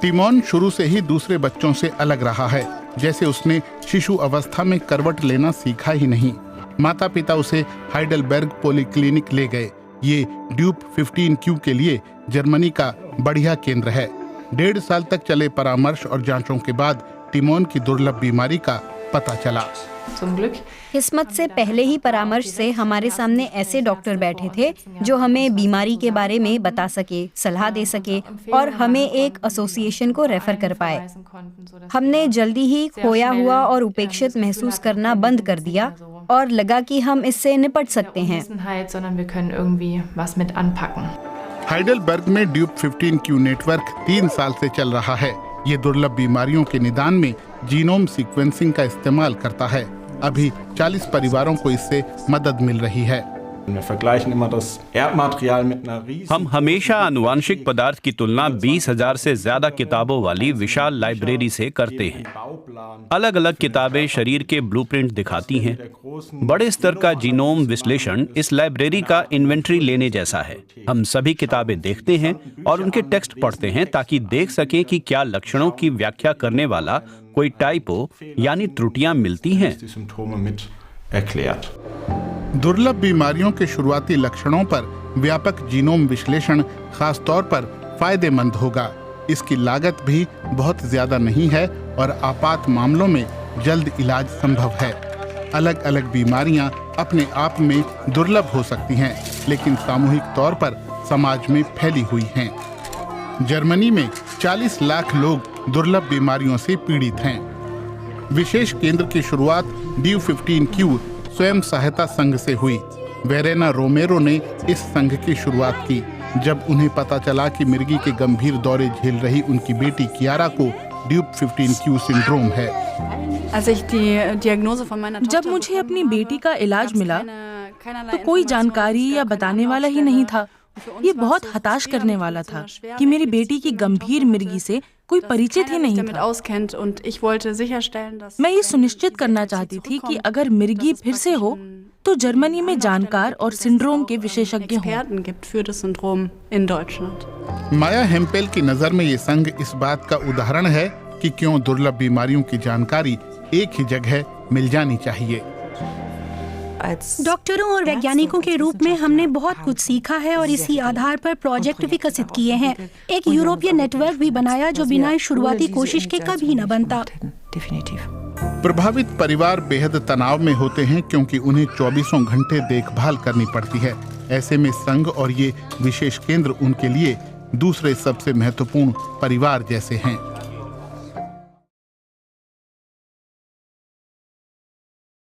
Timon शुरू से ही दूसरे बच्चों से अलग रहा है, जैसे उसने शिशु अवस्था में करवट लेना सीखा ही नहीं। माता पिता उसे हाइडेलबर्ग पॉलीक्लिनिक ले गए। ये ड्यूप 15Q के लिए जर्मनी का बढ़िया केंद्र है। 1.5 साल तक चले परामर्श और जांचों के बाद टिमोन की दुर्लभ बीमारी का पता चला। किस्मत से पहले ही परामर्श से हमारे सामने ऐसे डॉक्टर बैठे थे जो हमें बीमारी के बारे में बता सके, सलाह दे सके और हमें एक एसोसिएशन को रेफर कर पाए। हमने जल्दी ही खोया हुआ और उपेक्षित महसूस करना बंद कर दिया और लगा कि हम इससे निपट सकते हैं। हाइडेलबर्ग में ड्यूप 15Q नेटवर्क 3 साल से चल रहा है। ये दुर्लभ बीमारियों के निदान में जीनोम सीक्वेंसिंग का इस्तेमाल करता है। अभी 40 परिवारों को इससे मदद मिल रही है। हम हमेशा आनुवांशिक पदार्थ की तुलना 20,000 से ज्यादा किताबों वाली विशाल लाइब्रेरी से करते हैं। अलग अलग किताबें शरीर के ब्लूप्रिंट दिखाती हैं। बड़े स्तर का जीनोम विश्लेषण इस लाइब्रेरी का इन्वेंट्री लेने जैसा है। हम सभी किताबें देखते हैं और उनके टेक्स्ट पढ़ते हैं ताकि देख सकें कि क्या लक्षणों की व्याख्या करने वाला कोई टाइपो यानी त्रुटियां मिलती हैं। दुर्लभ बीमारियों के शुरुआती लक्षणों पर व्यापक जीनोम विश्लेषण खास तौर पर फायदेमंद होगा। इसकी लागत भी बहुत ज्यादा नहीं है और आपात मामलों में जल्द इलाज संभव है। अलग अलग बीमारियां अपने आप में दुर्लभ हो सकती हैं, लेकिन सामूहिक तौर पर समाज में फैली हुई हैं। जर्मनी में 40 लाख लोग दुर्लभ बीमारियों से पीड़ित हैं। विशेष केंद्र की शुरुआत ड्यूप 15Q स्वयं सहायता संघ से हुई। वेरेना रोमेरो ने इस संघ की शुरुआत की जब उन्हें पता चला कि मिर्गी के गंभीर दौरे झेल रही उनकी बेटी कियारा को ड्यूप 15Q सिंड्रोम है। जब मुझे अपनी बेटी का इलाज मिला तो कोई जानकारी या बताने वाला ही नहीं था। ये बहुत हताश करने वाला था कि मेरी बेटी की गंभीर मिर्गी से कोई परिचित ही नहीं था। मैं ये सुनिश्चित करना चाहती थी कि अगर मिर्गी फिर से हो तो जर्मनी में जानकार और सिंड्रोम के विशेषज्ञ हों। माया हेम्पेल की नजर में ये संघ इस बात का उदाहरण है कि क्यों दुर्लभ बीमारियों की जानकारी एक ही जगह मिल जानी चाहिए। डॉक्टरों और वैज्ञानिकों के रूप में हमने बहुत कुछ सीखा है और इसी आधार पर प्रोजेक्ट विकसित किए हैं। एक यूरोपीय नेटवर्क भी बनाया जो बिना शुरुआती कोशिश के कभी न बनता। प्रभावित परिवार बेहद तनाव में होते हैं क्योंकि उन्हें 24 घंटे देखभाल करनी पड़ती है। ऐसे में संघ और ये विशेष केंद्र उनके लिए दूसरे सबसे महत्वपूर्ण परिवार जैसे हैं।